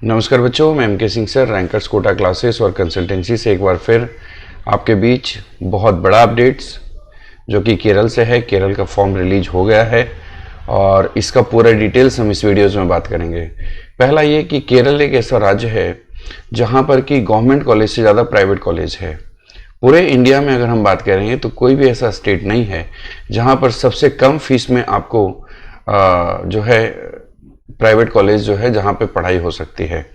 नमस्कार बच्चों, मैं M K. Singh sir, rankers Kota classes और कंसल्टेंसी से एक बार फिर आपके बीच बहुत बड़ा अपडेट्स जो कि केरल से है। केरल का फॉर्म रिलीज हो गया है और इसका पूरा डिटेल्स हम इस वीडियोज़ में बात करेंगे। पहला ये कि केरल एक ऐसा राज्य है जहाँ पर कि गवर्नमेंट कॉलेज से ज़्यादा प्राइवेट कॉलेज है। पूरे इंडिया में अगर हम बात करेंगे तो कोई भी ऐसा स्टेट नहीं है जहाँ पर सबसे कम फीस में आपको जो है प्राइवेट कॉलेज जो है जहाँ पे पढ़ाई हो सकती है।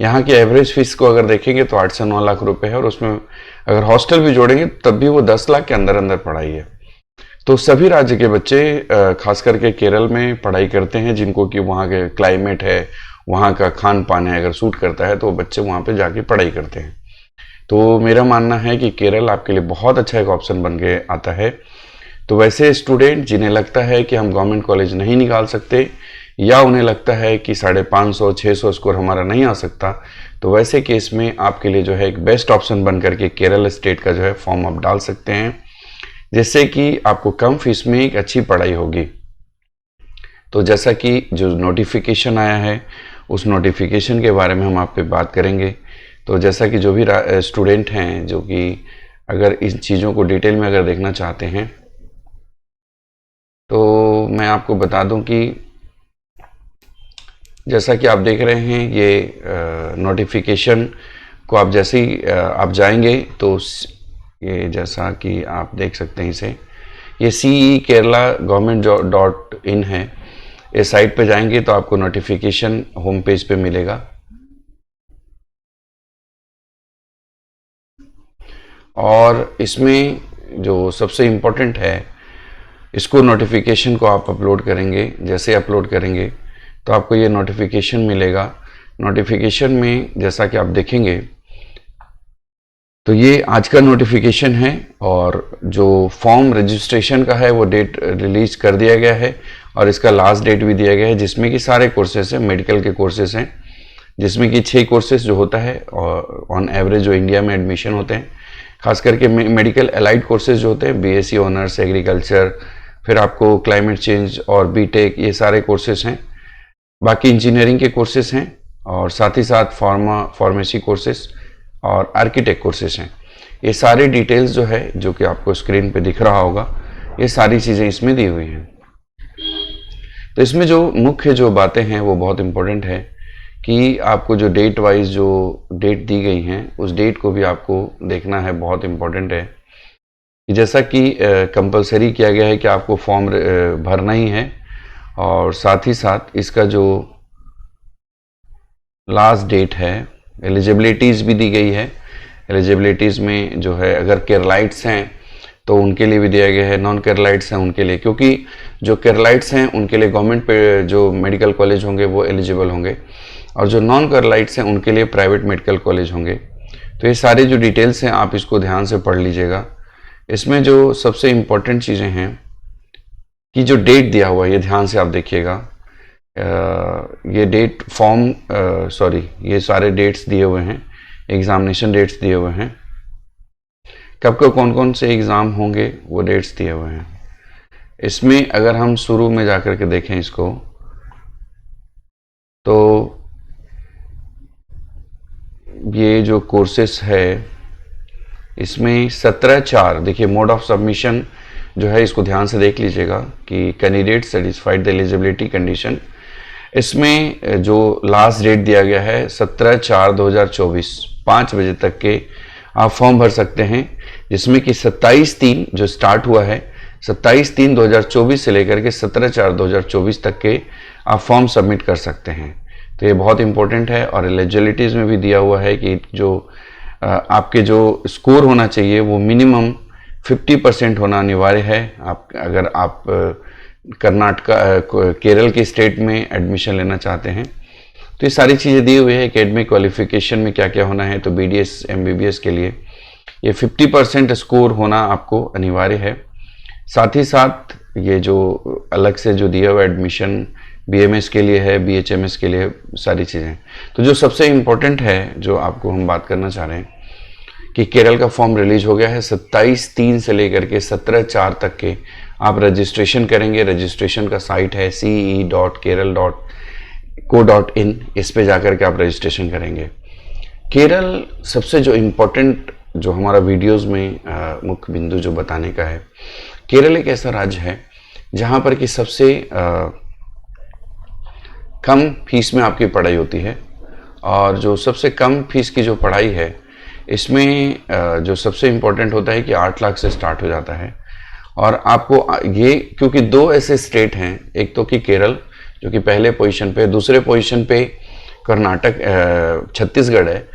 यहाँ की एवरेज फीस को अगर देखेंगे तो 8 से 9 लाख रुपए है और उसमें अगर हॉस्टल भी जोड़ेंगे तब भी वो 10 लाख के अंदर अंदर पढ़ाई है। तो सभी राज्य के बच्चे खास करके केरल में पढ़ाई करते हैं जिनको कि वहाँ के क्लाइमेट है, वहाँ का खान पान है, अगर सूट करता है तो वो बच्चे वहाँ पे जाके पढ़ाई करते हैं। तो मेरा मानना है कि केरल आपके लिए बहुत अच्छा एक ऑप्शन बन के आता है। तो वैसे स्टूडेंट जिन्हें लगता है कि हम गवर्नमेंट कॉलेज नहीं निकाल सकते या उन्हें लगता है कि 550-600 स्कोर हमारा नहीं आ सकता, तो वैसे केस में आपके लिए जो है एक बेस्ट ऑप्शन बन करके केरल स्टेट का जो है फॉर्म आप डाल सकते हैं, जिससे कि आपको कम फीस में एक अच्छी पढ़ाई होगी। तो जैसा कि जो नोटिफिकेशन आया है उस नोटिफिकेशन के बारे में हम आप पे बात करेंगे। तो जैसा कि जो भी स्टूडेंट हैं जो कि अगर इन चीज़ों को डिटेल में अगर देखना चाहते हैं तो मैं आपको बता दूं कि जैसा कि आप देख रहे हैं ये नोटिफिकेशन को आप जैसे ही आप जाएंगे तो ये जैसा कि आप देख सकते हैं इसे, ये CE केरला government.in है। इस साइट पे जाएंगे तो आपको नोटिफिकेशन होम पेज पे मिलेगा और इसमें जो सबसे इम्पोर्टेंट है इसको नोटिफिकेशन को आप अपलोड करेंगे। जैसे अपलोड करेंगे तो आपको ये नोटिफिकेशन मिलेगा। नोटिफिकेशन में जैसा कि आप देखेंगे तो ये आज का नोटिफिकेशन है और जो फॉर्म रजिस्ट्रेशन का है वो डेट रिलीज कर दिया गया है और इसका लास्ट डेट भी दिया गया है, जिसमें कि सारे कोर्सेस हैं, मेडिकल के कोर्सेस हैं, जिसमें कि 6 कोर्सेस जो होता है और ऑन एवरेज जो इंडिया में एडमिशन होते हैं, खास करके मेडिकल एलाइड कोर्सेज जो होते हैं, BSc ऑनर्स, एग्रीकल्चर, फिर आपको क्लाइमेट चेंज और बीटेक, ये सारे कोर्सेस हैं। बाकी इंजीनियरिंग के कोर्सेस हैं और साथ ही साथ फार्मेसी कोर्सेस और आर्किटेक्ट कोर्सेस हैं। ये सारी डिटेल्स जो है जो कि आपको स्क्रीन पे दिख रहा होगा, ये सारी चीज़ें इसमें दी हुई हैं। तो इसमें जो मुख्य जो बातें हैं वो बहुत इम्पोर्टेंट है कि आपको जो डेट वाइज जो डेट दी गई हैं उस डेट को भी आपको देखना है। बहुत इम्पोर्टेंट है कि जैसा कि कंपलसरी किया गया है कि आपको फॉर्म भरना ही है और साथ ही साथ इसका जो लास्ट डेट है, एलिजिबिलिटीज़ भी दी गई है। एलिजिबिलिटीज़ में जो है अगर केरलाइट्स हैं तो उनके लिए भी दिया गया है, नॉन केरलाइट्स हैं उनके लिए, क्योंकि जो केरलाइट्स हैं उनके लिए गवर्नमेंट पे जो मेडिकल कॉलेज होंगे वो एलिजिबल होंगे और जो नॉन केरलाइट्स हैं उनके लिए प्राइवेट मेडिकल कॉलेज होंगे। तो ये सारी जो डिटेल्स हैं आप इसको ध्यान से पढ़ लीजिएगा। इसमें जो सबसे इम्पोर्टेंट चीज़ें हैं कि जो डेट दिया हुआ है ये ध्यान से आप देखिएगा। ये डेट फॉर्म ये सारे डेट्स दिए हुए हैं, एग्जामिनेशन डेट्स दिए हुए हैं, कब कब कौन कौन से एग्ज़ाम होंगे वो डेट्स दिए हुए हैं। इसमें अगर हम शुरू में जाकर के देखें इसको तो ये जो कोर्सेस है इसमें 17/4 देखिए, मोड ऑफ सबमिशन जो है इसको ध्यान से देख लीजिएगा कि candidate satisfied the eligibility condition. इसमें जो लास्ट डेट दिया गया है 17/4/2024 5 बजे तक के आप फॉर्म भर सकते हैं, जिसमें कि 27/3 जो स्टार्ट हुआ है 27/3/2024 से लेकर के 17/4/2024 तक के आप फॉर्म सबमिट कर सकते हैं। तो ये बहुत इंपॉर्टेंट है और एलिजिबिलिटीज़ में भी दिया हुआ है कि जो आपके जो स्कोर होना चाहिए वो मिनिमम 50% होना अनिवार्य है। अगर आप केरल के स्टेट में एडमिशन लेना चाहते हैं तो ये सारी चीज़ें दी हुई है। एकेडमिक क्वालिफिकेशन में क्या क्या होना है, तो BDS MBBS के लिए ये 50% स्कोर होना आपको अनिवार्य है। साथ ही साथ ये जो अलग से जो दिया हुआ एडमिशन BMS के लिए है, BHMS के लिए, सारी चीज़ें। तो जो सबसे इम्पोर्टेंट है जो आपको हम बात करना चाह रहे हैं कि केरल का फॉर्म रिलीज हो गया है 27/3 से लेकर के 17/4 तक के आप रजिस्ट्रेशन करेंगे। रजिस्ट्रेशन का साइट है ce.kerala को.इन इस पे जाकर के आप रजिस्ट्रेशन करेंगे। केरल सबसे जो इम्पोर्टेंट जो हमारा वीडियोस में मुख्य बिंदु जो बताने का है, केरल एक ऐसा राज्य है जहाँ पर कि सबसे कम फीस में आपकी पढ़ाई होती है, और जो सबसे कम फीस की जो पढ़ाई है इसमें जो सबसे इम्पोर्टेंट होता है कि 8 लाख से स्टार्ट हो जाता है। और आपको ये क्योंकि दो ऐसे स्टेट हैं, एक तो कि केरल जो कि पहले पोजीशन पे, दूसरे पोजीशन पे कर्नाटक छत्तीसगढ़ है।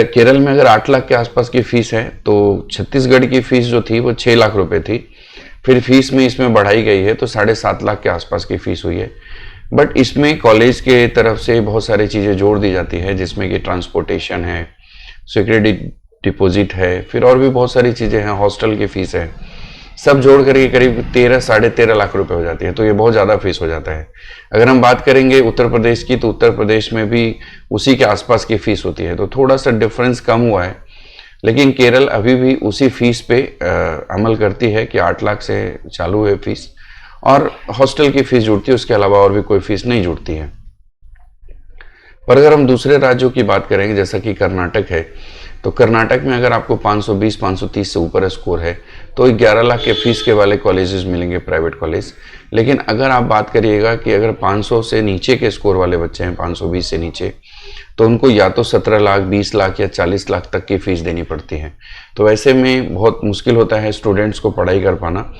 केरल में अगर 8 लाख के आसपास की फीस है तो छत्तीसगढ़ की फीस जो थी वो 6 लाख रुपए थी। फिर फीस में इसमें बढ़ाई गई है तो 7.5 लाख के आसपास की फीस हुई है। बट इसमें कॉलेज के तरफ से बहुत सारी चीज़ें जोड़ दी जाती है, जिसमें कि ट्रांसपोर्टेशन है, सिक्योरिटी डिपॉजिट है, फिर और भी बहुत सारी चीज़ें हैं, हॉस्टल की फीस है, सब जोड़ करके करीब 13-13.5 लाख रुपए हो जाती है। तो ये बहुत ज़्यादा फीस हो जाता है। अगर हम बात करेंगे उत्तर प्रदेश की, तो उत्तर प्रदेश में भी उसी के आसपास की फीस होती है, तो थोड़ा सा डिफरेंस कम हुआ है। लेकिन केरल अभी भी उसी फीस पे अमल करती है कि 8 लाख से चालू है फीस, और हॉस्टल की फीस जुड़ती है, उसके अलावा और भी कोई फीस नहीं जुड़ती है। पर अगर हम दूसरे राज्यों की बात करेंगे, जैसा कि कर्नाटक है, तो कर्नाटक में अगर आपको 520-530 से ऊपर स्कोर है तो 11 लाख के फीस के वाले कॉलेजेस मिलेंगे, प्राइवेट कॉलेज। लेकिन अगर आप बात करिएगा कि अगर 500 से नीचे के स्कोर वाले बच्चे हैं, 520 से नीचे, तो उनको या तो 17 लाख, 20 लाख या 40 लाख तक की फीस देनी पड़ती है। तो ऐसे में बहुत मुश्किल होता है स्टूडेंट्स को पढ़ाई कर पाना।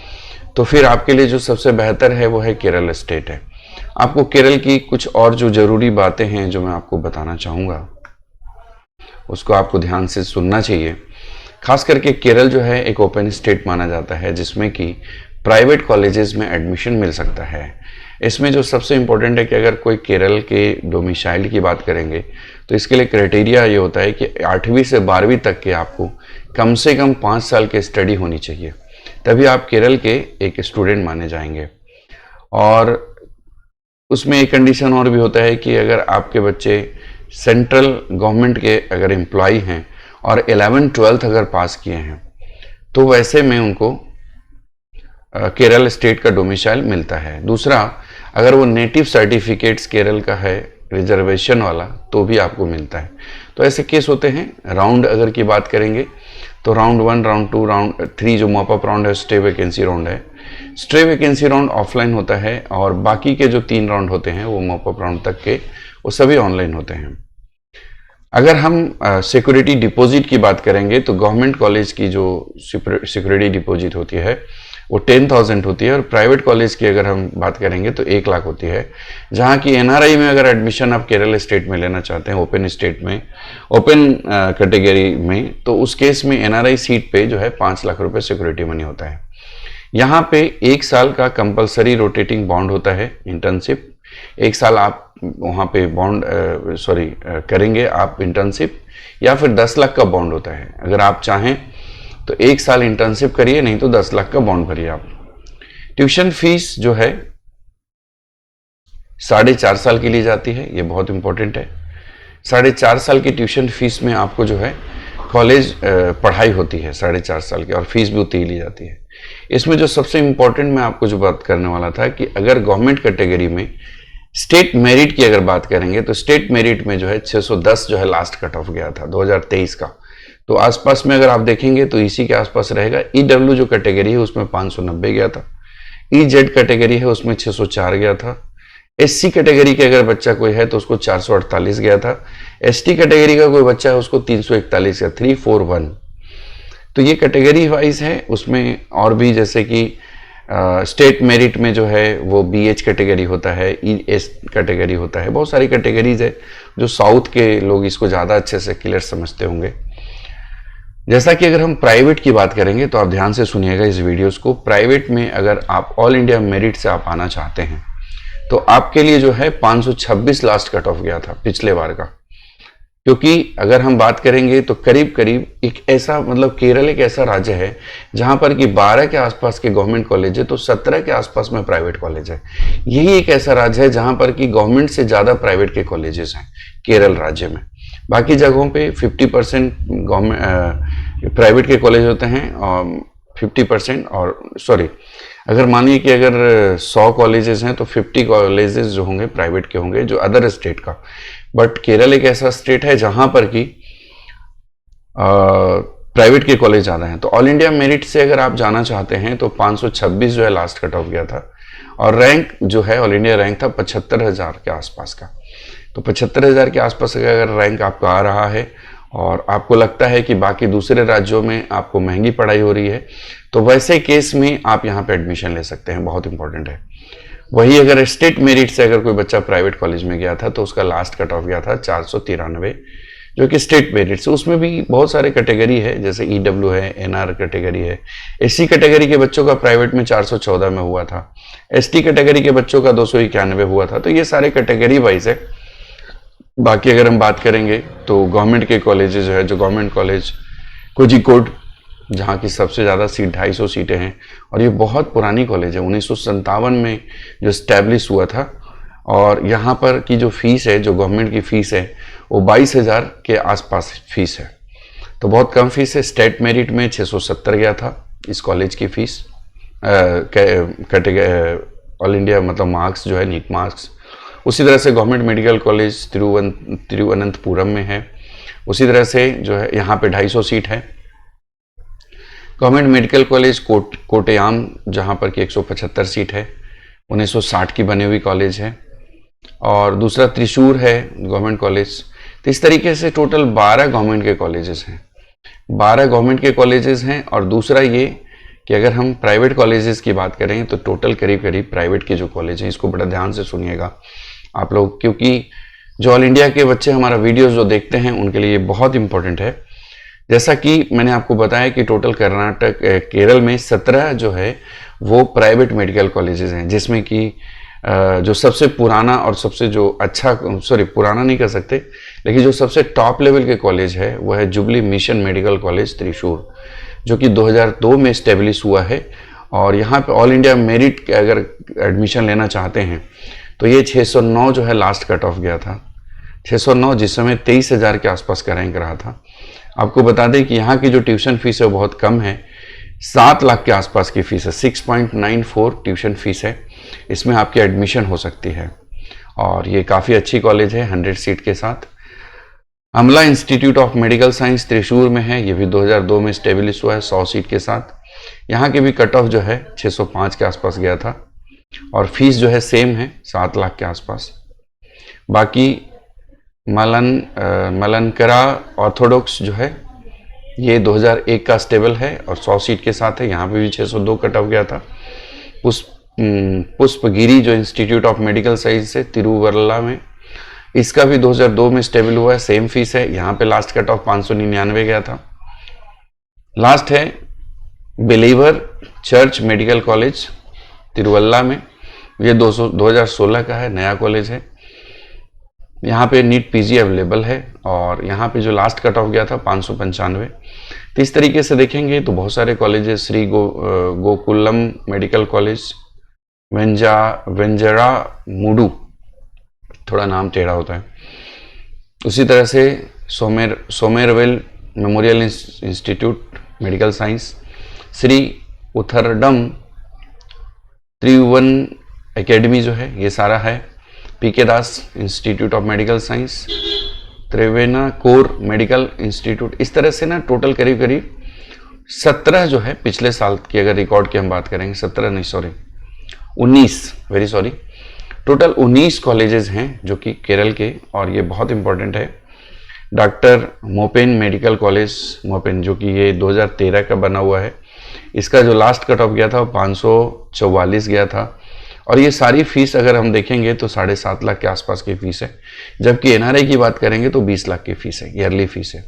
तो फिर आपके लिए जो सबसे बेहतर है वो है केरल स्टेट है। आपको केरल की कुछ और जो जरूरी बातें हैं जो मैं आपको बताना चाहूँगा, उसको आपको ध्यान से सुनना चाहिए। खास करके केरल जो है एक ओपन स्टेट माना जाता है, जिसमें कि प्राइवेट कॉलेजेस में एडमिशन मिल सकता है। इसमें जो सबसे इम्पोर्टेंट है कि अगर कोई केरल के डोमिसाइल की बात करेंगे तो इसके लिए क्राइटेरिया ये होता है कि 8वीं से 12वीं तक के आपको कम से कम 5 साल की स्टडी होनी चाहिए, तभी आप केरल के एक स्टूडेंट माने जाएंगे। और उसमें एक कंडीशन और भी होता है कि अगर आपके बच्चे सेंट्रल गवर्नमेंट के अगर एम्प्लॉय हैं और 11th-12th अगर पास किए हैं, तो वैसे में उनको केरल स्टेट का डोमिसाइल मिलता है। दूसरा, अगर वो नेटिव सर्टिफिकेट्स केरल का है रिजर्वेशन वाला, तो भी आपको मिलता है। तो ऐसे केस होते हैं। राउंड अगर की बात करेंगे तो राउंड 1, राउंड 2, राउंड 3 जो मॉप अप राउंड है, स्टे वैकेंसी राउंड है। स्टे वैकेंसी राउंड ऑफलाइन होता है, और बाकी के जो 3 राउंड होते हैं वो मॉप अप राउंड तक के वो सभी ऑनलाइन होते हैं। अगर हम सिक्योरिटी डिपॉजिट की बात करेंगे तो गवर्नमेंट कॉलेज की जो सिक्योरिटी डिपॉजिट होती है वो 10,000 होती है, और प्राइवेट कॉलेज की अगर हम बात करेंगे तो 1 लाख होती है। जहाँ की एनआरआई में अगर एडमिशन आप केरल स्टेट में लेना चाहते हैं, ओपन स्टेट में, ओपन कैटेगरी में, तो उस केस में एनआरआई सीट पे जो है 5 लाख रुपए सिक्योरिटी मनी होता है। यहाँ पे 1 साल का कंपलसरी रोटेटिंग बॉन्ड होता है, इंटर्नशिप। 1 साल आप वहाँ पे बॉन्ड करेंगे आप इंटर्नशिप, या फिर 10 लाख का बॉन्ड होता है। अगर आप चाहें तो 1 साल इंटर्नशिप करिए, नहीं तो 10 लाख का बॉन्ड भरिए आप। ट्यूशन फीस जो है 4.5 साल के लिए जाती है, ये बहुत इंपॉर्टेंट है। 4.5 साल की ट्यूशन फीस में आपको जो है कॉलेज पढ़ाई होती है 4.5 साल की, और फीस भी उतनी ही ली जाती है। इसमें जो सबसे इम्पोर्टेंट मैं आपको जो बात करने वाला था कि अगर गवर्नमेंट कैटेगरी में स्टेट मेरिट की अगर बात करेंगे तो स्टेट मेरिट में जो है 610 जो है लास्ट कट ऑफ गया था 2023 का। तो आसपास में अगर आप देखेंगे तो इसी के आसपास रहेगा। ईडब्ल्यू जो कैटेगरी है उसमें 590 गया था, ईजेड कैटेगरी है उसमें 604 गया था, एससी कैटेगरी के अगर बच्चा कोई है तो उसको 448 गया था, एसटी कैटेगरी का कोई बच्चा है उसको 341 या 341। तो ये कैटेगरी वाइज है। उसमें और भी जैसे कि स्टेट मेरिट में जो है वो बीएच कैटेगरी होता है, ईएस कैटेगरी होता है, बहुत सारी कैटेगरीज है जो साउथ के लोग इसको ज़्यादा अच्छे से क्लियर समझते होंगे। जैसा कि अगर हम प्राइवेट की बात करेंगे तो आप ध्यान से सुनिएगा इस वीडियोस को। प्राइवेट में अगर आप ऑल इंडिया मेरिट से आप आना चाहते हैं तो आपके लिए जो है 526 लास्ट कट ऑफ गया था पिछले बार का। क्योंकि अगर हम बात करेंगे तो करीब करीब एक ऐसा, मतलब केरल एक ऐसा राज्य है जहां पर कि 12 के आसपास के गवर्नमेंट कॉलेज है तो 17 के आसपास में प्राइवेट कॉलेज है। यही एक ऐसा राज्य है जहां पर कि गवर्नमेंट से ज़्यादा प्राइवेट के कॉलेजेस हैं केरल राज्य में। बाकी जगहों पे 50% गवर्नमेंट प्राइवेट के कॉलेज होते हैं और 50% और अगर मानिए कि अगर 100 कॉलेजेस हैं तो 50 कॉलेजेस जो होंगे प्राइवेट के होंगे, जो अदर स्टेट का। बट केरल एक ऐसा स्टेट है जहां पर कि प्राइवेट के कॉलेज ज़्यादा हैं। तो ऑल इंडिया मेरिट से अगर आप जाना चाहते हैं तो 526 जो है लास्ट कट ऑफ गया था, और रैंक जो है ऑल इंडिया रैंक था 75,000 के आसपास का। तो 75,000 के आसपास का अगर रैंक आपका आ रहा है और आपको लगता है कि बाकी दूसरे राज्यों में आपको महंगी पढ़ाई हो रही है, तो वैसे केस में आप यहाँ पे एडमिशन ले सकते हैं, बहुत इंपॉर्टेंट है। वही अगर स्टेट मेरिट से अगर कोई बच्चा प्राइवेट कॉलेज में गया था तो उसका लास्ट कट ऑफ गया था 493, जो कि स्टेट मेरिट से। उसमें भी बहुत सारे कैटेगरी है, जैसे ईडब्ल्यू है, एनआर कैटेगरी है। एससी कैटेगरी के बच्चों का प्राइवेट में 414 में हुआ था, एसटी कैटेगरी के बच्चों का 291 हुआ था। तो ये सारे कैटेगरी वाइज है। बाकी अगर हम बात करेंगे तो गवर्नमेंट के कॉलेजेस है, जो गवर्नमेंट कॉलेज कोझिकोड, जहाँ की सबसे ज़्यादा सीट 250 सीटें हैं, और ये बहुत पुरानी कॉलेज है, 1957 में जो स्टैब्लिश हुआ था। और यहाँ पर की जो फीस है, जो गवर्नमेंट की फीस है, वो 22,000 के आसपास फीस है। तो बहुत कम फीस है। स्टेट मेरिट में 670 गया था इस कॉलेज की फीस, ऑल इंडिया मतलब मार्क्स जो है, नीट मार्क्स। उसी तरह से गवर्नमेंट मेडिकल कॉलेज तिरुवनंतपुरम में है, उसी तरह से जो है यहाँ पे 250 सीट है। गवर्नमेंट मेडिकल कॉलेज कोट्टयम, जहाँ पर कि 175 सीट है, 1960 की बनी हुई कॉलेज है। और दूसरा त्रिशूर है गवर्नमेंट कॉलेज। तो इस तरीके से टोटल 12 गवर्नमेंट के कॉलेजेस हैं, 12 गवर्नमेंट के कॉलेजेस हैं। और दूसरा ये कि अगर हम प्राइवेट कॉलेजेस की बात करें तो टोटल करीब करीब प्राइवेट के जो कॉलेज हैं, इसको बड़ा ध्यान से सुनिएगा आप लोग, क्योंकि जो ऑल इंडिया के बच्चे हमारा वीडियोस जो देखते हैं उनके लिए ये बहुत इंपॉर्टेंट है। जैसा कि मैंने आपको बताया कि टोटल केरल में 17 जो है वो प्राइवेट मेडिकल कॉलेजेस हैं, जिसमें कि जो सबसे पुराना और सबसे जो अच्छा, पुराना नहीं कह सकते, लेकिन जो सबसे टॉप लेवल के कॉलेज है वो है jubilee mission medical college Thrissur, जो कि 2002 में स्टेब्लिश हुआ है। और यहाँ पे ऑल इंडिया मेरिट अगर एडमिशन लेना चाहते हैं तो ये 609 जो है लास्ट कट ऑफ गया था, 609, जिस समय 23,000 के आसपास का रैंक रहा था। आपको बता दें कि यहाँ की जो ट्यूशन फीस है वो बहुत कम है, 7 लाख के आसपास की फीस है, 6.94 ट्यूशन फीस है। इसमें आपकी एडमिशन हो सकती है, और ये काफ़ी अच्छी कॉलेज है 100 सीट के साथ। अमला institute of medical science Thrissur में है, ये भी 2002 में स्टेब्लिश हुआ है 100 सीट के साथ। यहाँ के भी कट ऑफ जो है 605 के आसपास गया था, और फीस जो है सेम है 7 लाख के आसपास। बाकी मलनकरा ऑर्थोडॉक्स जो है ये 2001 का स्टेबल है और 100 सीट के साथ है, यहाँ पे भी 602 कट ऑफ गया था। पुष्पगिरी जो इंस्टीट्यूट ऑफ मेडिकल साइंस है तिरुवल्ला में, इसका भी 2002 में स्टेबल हुआ है, सेम फीस है, यहाँ पे लास्ट कट ऑफ 599 गया था। लास्ट है believer church medical college Tiruvalla में, ये 2016 का है, नया कॉलेज है। यहाँ पे नीट पीजी अवेलेबल है, और यहाँ पे जो लास्ट कट ऑफ गया था 595। तो इस तरीके से देखेंगे तो बहुत सारे colleges, Shri Gokulam medical college, Venjaramoodu, थोड़ा नाम टेढ़ा होता है। उसी तरह से Somervell memorial institute medical science, Shri Uthradom Tribhuvan academy जो है, ये सारा है। PK Das institute of medical science, Travancore medical institute. इस तरह से ना टोटल करीब करीब 17 जो है पिछले साल की अगर रिकॉर्ड की हम बात करेंगे, 17 नहीं 19 टोटल 19 कॉलेजेस हैं जो कि केरल के, और ये बहुत इंपॉर्टेंट है। डॉक्टर मोपेन मेडिकल कॉलेज मोपेन, जो कि ये 2013 का बना हुआ है, इसका जो लास्ट कट ऑफ गया था वो 544 गया था। और ये सारी फीस अगर हम देखेंगे तो 7.5 लाख के आसपास की फीस है, जबकि एनआरआई की बात करेंगे तो 20 लाख की फीस है, ईयरली फीस है।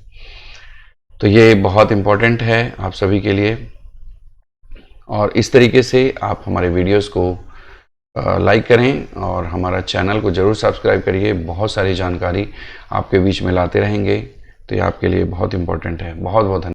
तो ये बहुत इंपॉर्टेंट है आप सभी के लिए, और इस तरीके से आप हमारे वीडियोस को लाइक करें और हमारा चैनल को ज़रूर सब्सक्राइब करिए। बहुत सारी जानकारी आपके बीच में लाते रहेंगे, तो ये आपके लिए बहुत इंपॉर्टेंट है। बहुत बहुत धन्यवाद।